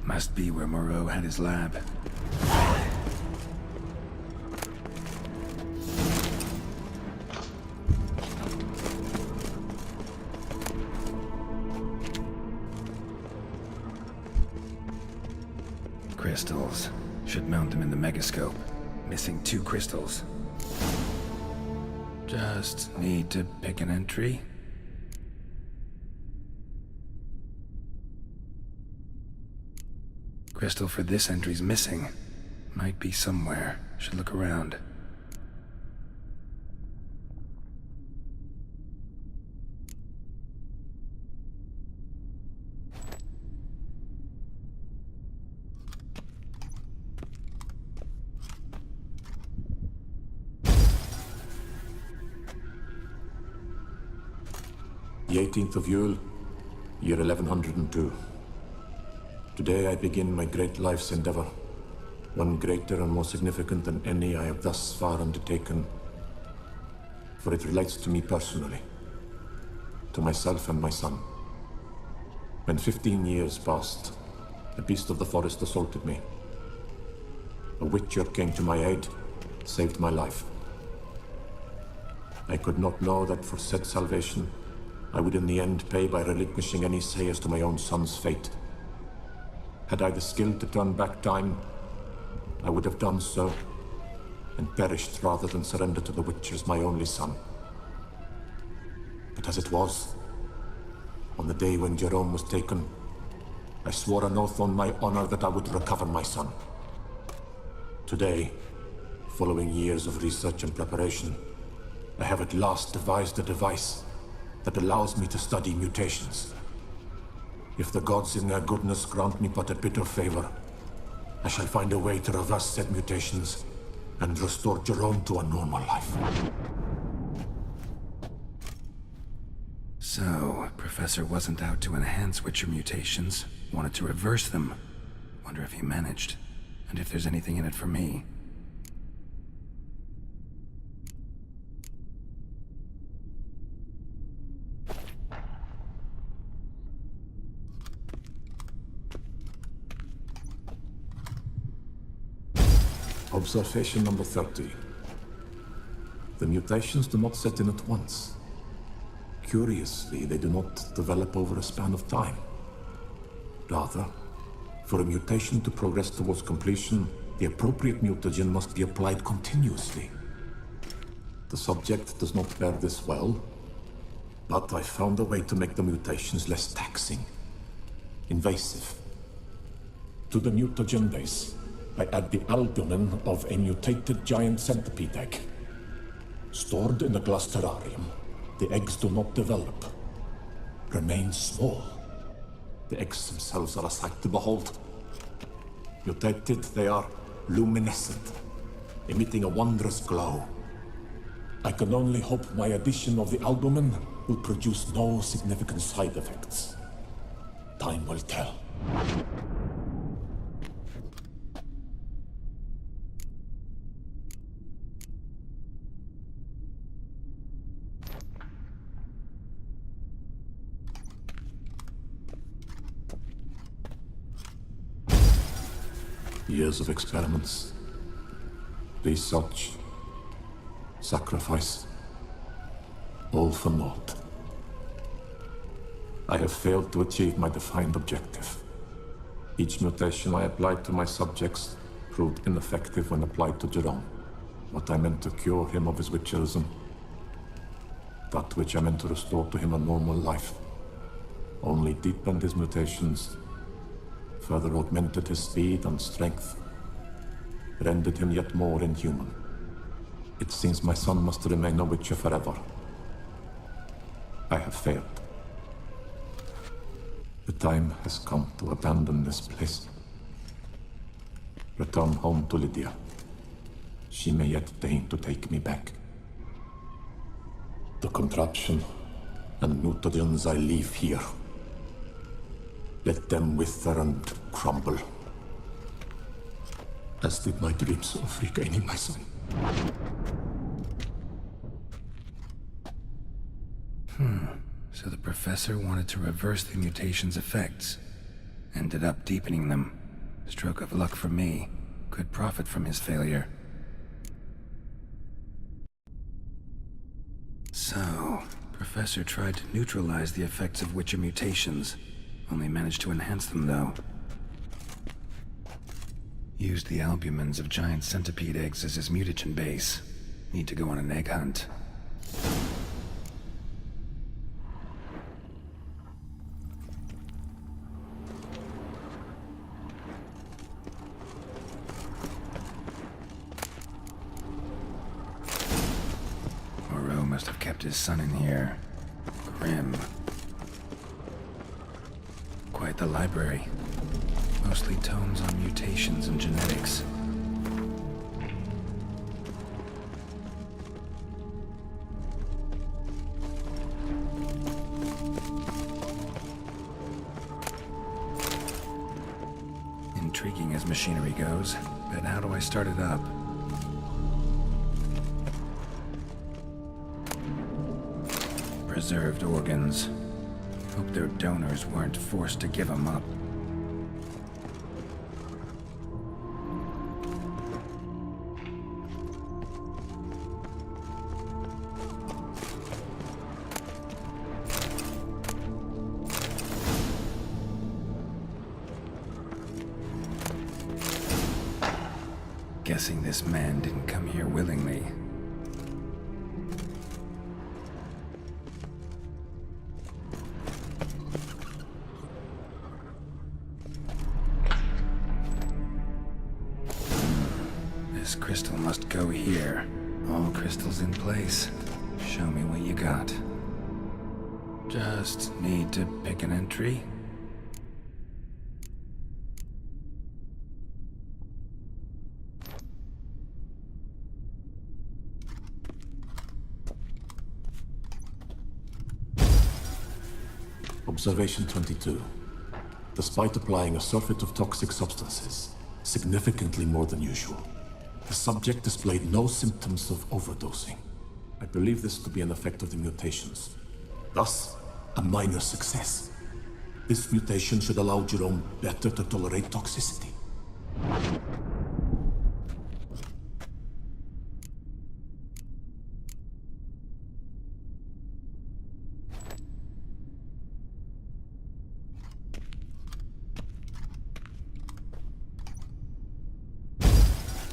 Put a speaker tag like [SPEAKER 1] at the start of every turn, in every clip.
[SPEAKER 1] Must be where Moreau had his lab. Crystals. Should mount them in the megascope. Missing 2 crystals. Just need to pick an entry. Crystal for this entry's missing. Might be somewhere. Should look around.
[SPEAKER 2] The 18th of Yule, year 1102. Today I begin my great life's endeavor, one greater and more significant than any I have thus far undertaken, for it relates to me personally, to myself and my son. When 15 years passed, a beast of the forest assaulted me. A witcher came to my aid, saved my life. I could not know that for said salvation, I would in the end pay by relinquishing any say as to my own son's fate. Had I the skill to turn back time, I would have done so, and perished rather than surrender to the Witchers my only son. But as it was, on the day when Jerome was taken, I swore an oath on my honor that I would recover my son. Today, following years of research and preparation, I have at last devised a device that allows me to study mutations. If the gods in their goodness grant me but a bit of favor, I shall find a way to reverse said mutations and restore Jerome to a normal life.
[SPEAKER 1] So, Professor wasn't out to enhance Witcher mutations, wanted to reverse them. Wonder if he managed, and if there's anything in it for me.
[SPEAKER 2] Observation number 30. The mutations do not set in at once. Curiously, they do not develop over a span of time. Rather, for a mutation to progress towards completion, the appropriate mutagen must be applied continuously. The subject does not bear this well, but I found a way to make the mutations less taxing, invasive. To the mutagen base, I add the albumin of a mutated giant centipede egg. Stored in a glass terrarium, the eggs do not develop, remain small. The eggs themselves are a sight to behold. Mutated, they are luminescent, emitting a wondrous glow. I can only hope my addition of the albumin will produce no significant side effects. Time will tell. Years of experiments, research, sacrifice, all for naught. I have failed to achieve my defined objective. Each mutation I applied to my subjects proved ineffective when applied to Jerome. What I meant to cure him of his witcherism, that which I meant to restore to him a normal life, only deepened his mutations, further augmented his speed and strength, rendered him yet more inhuman. It seems my son must remain a Witcher forever. I have failed. The time has come to abandon this place. Return home to Lydia. She may yet deign to take me back. The contraption and mutagens I leave here, let them wither and crumble, as did my dreams of regaining my son.
[SPEAKER 1] So the Professor wanted to reverse the mutation's effects. Ended up deepening them. Stroke of luck for me. Could profit from his failure. So, Professor tried to neutralize the effects of Witcher mutations. Only managed to enhance them, though. Used the albumins of giant centipede eggs as his mutagen base. Need to go on an egg hunt. Moreau must have kept his son in here. Grim. Quite the library. Mostly tomes on mutations and genetics. Intriguing as machinery goes, but how do I start it up? Preserved organs. Hope their donors weren't forced to give them up. Guessing this man didn't come here willingly. This crystal must go here. All crystals in place. Show me what you got. Just need to pick an entry.
[SPEAKER 2] Observation 22. Despite applying a surfeit of toxic substances, significantly more than usual, the subject displayed no symptoms of overdosing. I believe this to be an effect of the mutations. Thus, a minor success. This mutation should allow Jerome better to tolerate toxicity.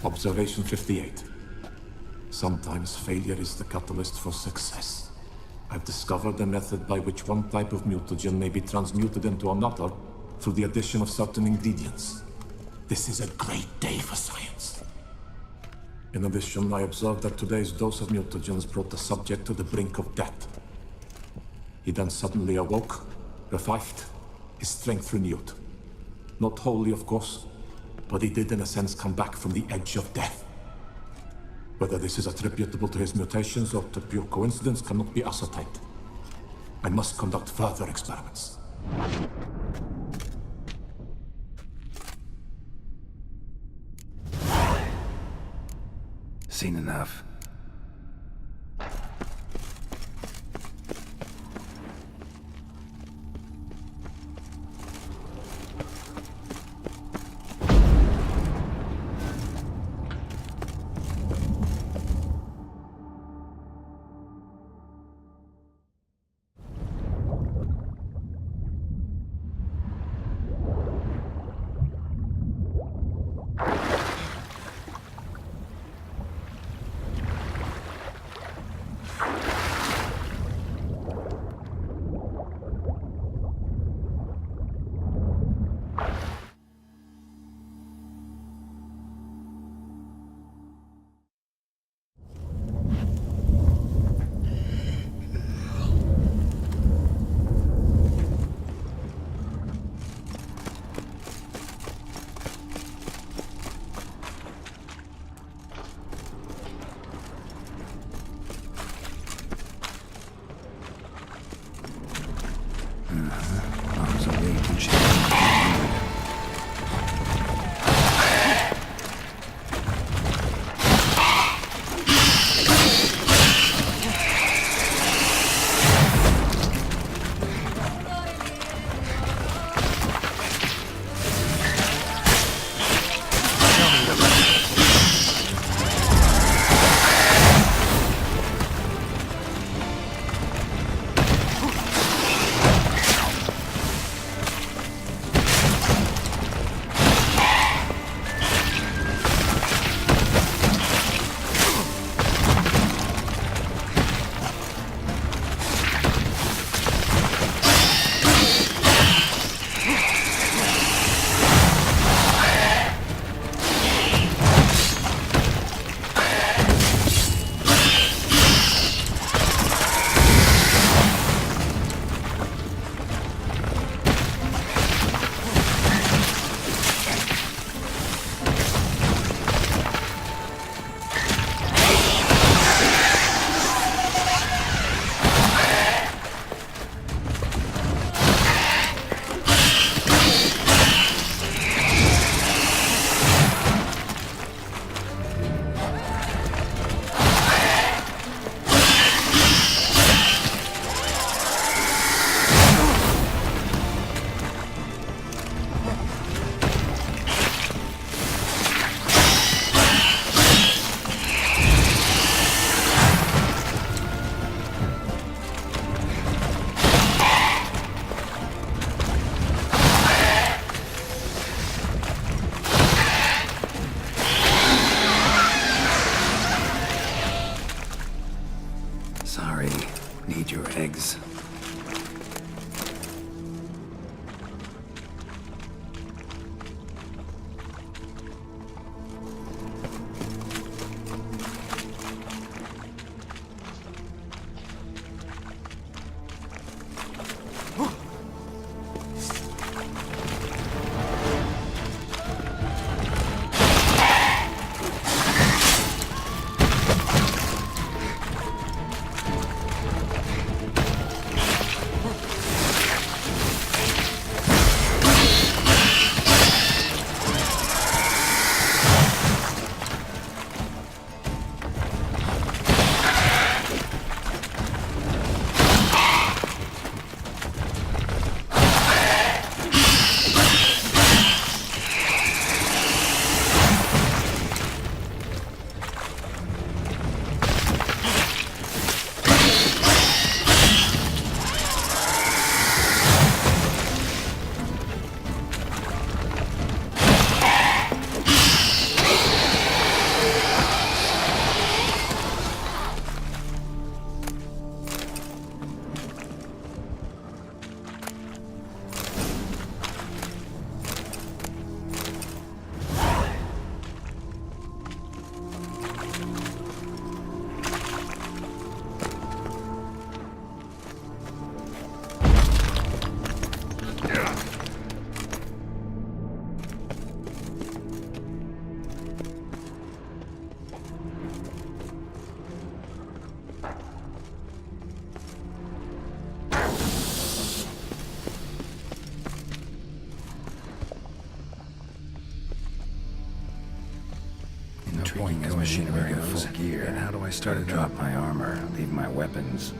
[SPEAKER 2] Observation 58. Sometimes failure is the catalyst for success. I've discovered a method by which one type of mutagen may be transmuted into another through the addition of certain ingredients. This is a great day for science. In addition, I observed that today's dose of mutagens brought the subject to the brink of death. He then suddenly awoke, revived, his strength renewed. Not wholly, of course, but he did in a sense come back from the edge of death. Whether this is attributable to his mutations or to pure coincidence cannot be ascertained. I must conduct further experiments.
[SPEAKER 1] Seen enough. intriguing as machinery goes. Gear. And how do I start to drop my armor, leave my weapons?